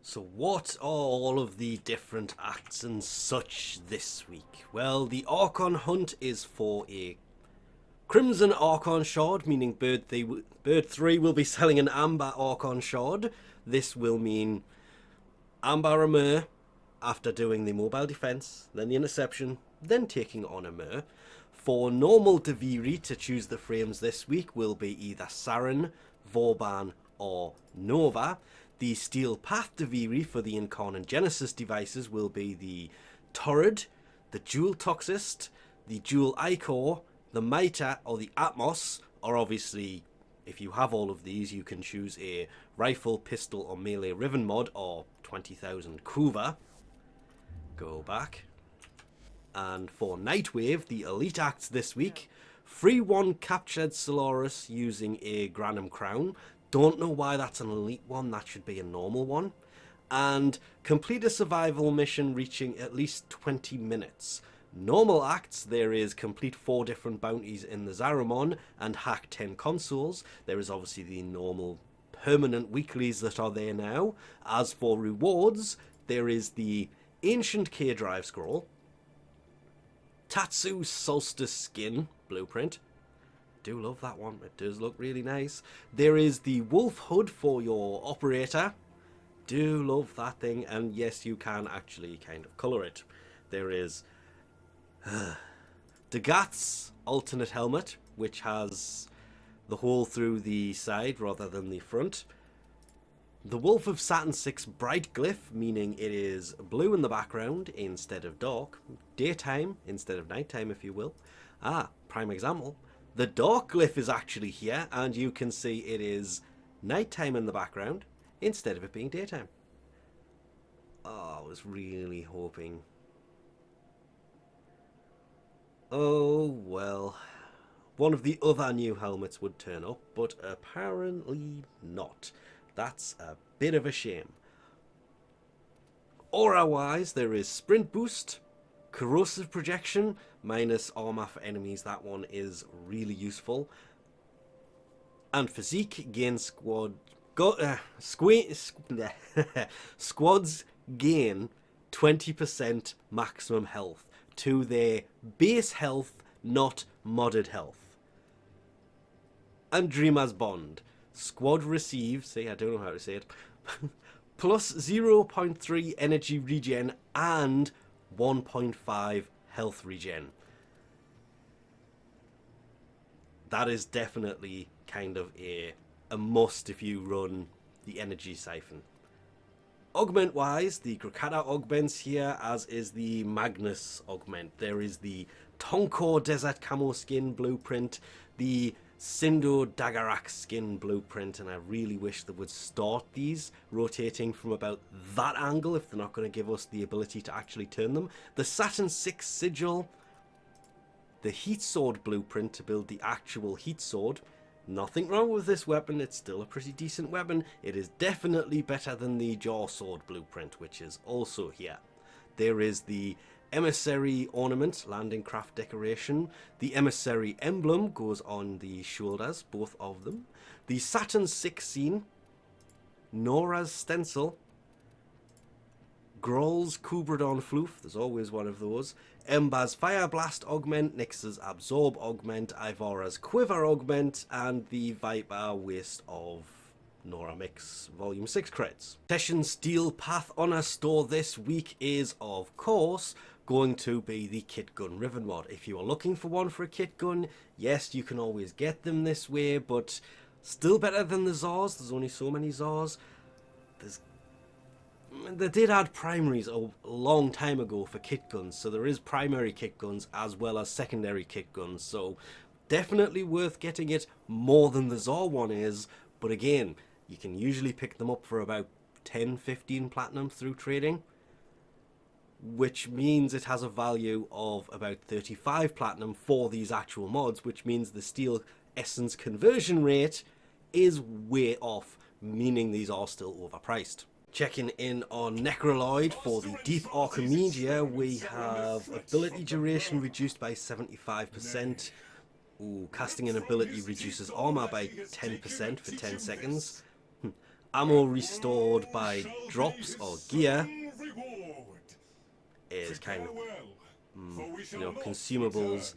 So what are all of the different acts and such this week? Well, the Archon hunt is for a Crimson Archon Shard, meaning Bird 3 will be selling an Amber Archon Shard. This will mean Amber Armor after doing the mobile defense, then the interception, then taking on a Mer. For normal Duviri to choose the frames this week will be either Saren, Vauban or Nova. The Steel Path Duviri for the Incarnate Genesis devices will be the Torrid, the Dual Toxist, the Dual Ichor, the Mitre or the Atmos, or obviously if you have all of these you can choose a rifle, pistol or melee Riven mod or 20,000 Kuva. Go back. And for Nightwave, the Elite Acts this week, free one Captured Solaris using a Granum Crown. Don't know why that's an elite one, that should be a normal one. And complete a survival mission reaching at least 20 minutes. Normal acts, there is complete 4 different bounties in the Zaramon and hack 10 consoles. There is obviously the normal permanent weeklies that are there now. As for rewards, there is the Ancient K-Drive Scroll, Tatsu Solstice Skin Blueprint. Do love that one, it does look really nice. There is the Wolf Hood for your operator. Do love that thing, and yes, you can actually kind of colour it. There is Dagath's alternate helmet, which has the hole through the side rather than the front. The Wolf of Saturn 6 Bright Glyph, meaning it is blue in the background instead of dark. Daytime instead of nighttime, if you will. Prime example. The Dark Glyph is actually here, and you can see it is nighttime in the background instead of it being daytime. Oh, I was really hoping. Oh, well. One of the other new helmets would turn up, but apparently not. That's a bit of a shame. Aura-wise, there is Sprint Boost, Corrosive Projection, minus armor for enemies. That one is really useful. And Physique gain squads gain 20% maximum health to their base health, not modded health. And Dreamer's Bond. Squad receives, see, I don't know how to say it, plus 0.3 energy regen and 1.5 health regen. That is definitely kind of a must if you run the energy siphon. Augment wise, the Krakata augments here, as is the Magnus augment. There is the Tonkor Desert Camo skin blueprint, the Sindo Dagarak skin blueprint, and I really wish they would start these rotating from about that angle if they're not going to give us the ability to actually turn them. The Saturn 6 sigil, the Heat Sword blueprint to build the actual Heat Sword. Nothing wrong with this weapon, it's still a pretty decent weapon. It is definitely better than the Jaw Sword blueprint, which is also here. There is the Emissary Ornament, Landing Craft Decoration. The Emissary Emblem goes on the shoulders, both of them. The Saturn 6 scene, Nora's Stencil, Groll's Kubradon Floof, there's always one of those. Ember's Fire Blast Augment, Nyx's Absorb Augment, Ivara's Quiver Augment, and the Viper Waste of Nora Mix Volume 6 credits. Teshin's Steel Path Honor store this week is, of course, going to be the Kit Gun Riven mod. If you are looking for one for a Kit Gun, yes, you can always get them this way, but still better than the Zars. There's only so many Zars. They did add primaries a long time ago for kit guns, so there is primary kit guns as well as secondary kit guns, so definitely worth getting it more than the Zar one is, but again, you can usually pick them up for about 10-15 platinum through trading, which means it has a value of about 35 platinum for these actual mods, which means the Steel Essence conversion rate is way off, meaning these are still overpriced. Checking in on Necraloid for the Deep Archimedia, we have ability duration reduced by 75%. Casting an ability reduces armor by 10% for 10 seconds. ammo restored by drops or gear is kind of, consumables.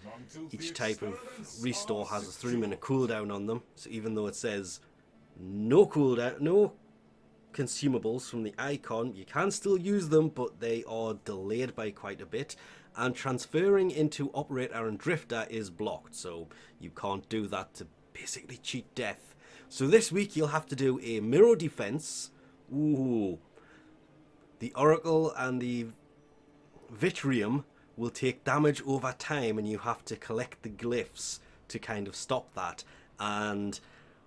Each type of restore has a 3-minute cooldown on them. So even though it says no cooldown, no consumables from the icon, you can still use them, but they are delayed by quite a bit. And transferring into Operator and Drifter is blocked, so you can't do that to basically cheat death. So this week you'll have to do a mirror defense. Ooh. The Oracle and the Vitrium will take damage over time, and you have to collect the glyphs to kind of stop that. And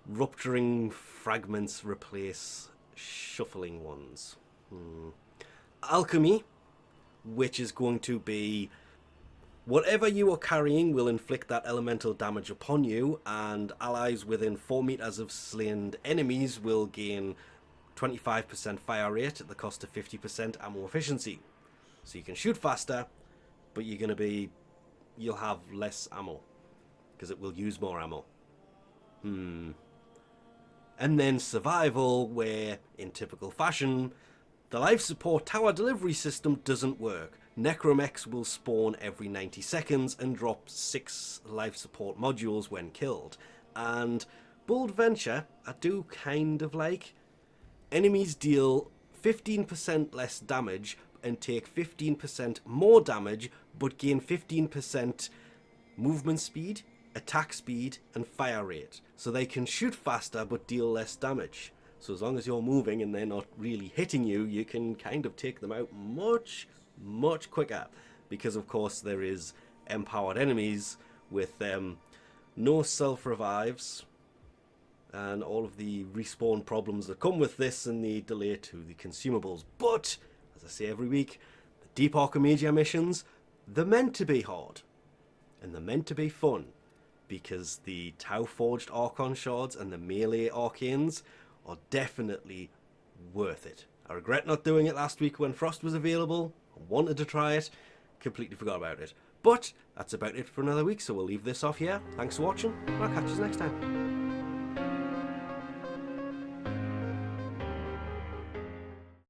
rupturing fragments replace shuffling ones. Alchemy, which is going to be whatever you are carrying will inflict that elemental damage upon you, and allies within 4 meters of slain enemies will gain 25% fire rate at the cost of 50% ammo efficiency. So you can shoot faster, but you'll have less ammo because it will use more ammo. And then survival, where in typical fashion the life support tower delivery system doesn't work. Necromechs will spawn every 90 seconds and drop 6 life support modules when killed. And Bold Venture, I do kind of like. Enemies deal 15% less damage and take 15% more damage, but gain 15% movement speed, attack speed, and fire rate. So they can shoot faster but deal less damage. So as long as you're moving and they're not really hitting you, you can kind of take them out much quicker. Because of course there is empowered enemies with no self-revives and all of the respawn problems that come with this and the delay to the consumables. But, as I say every week, the Deep Archimedia missions, they're meant to be hard. And they're meant to be fun. Because the Tau Forged Archon Shards and the Melee Arcanes are definitely worth it. I regret not doing it last week when Frost was available. I wanted to try it, completely forgot about it. But that's about it for another week, so we'll leave this off here. Thanks for watching, and I'll catch you next time.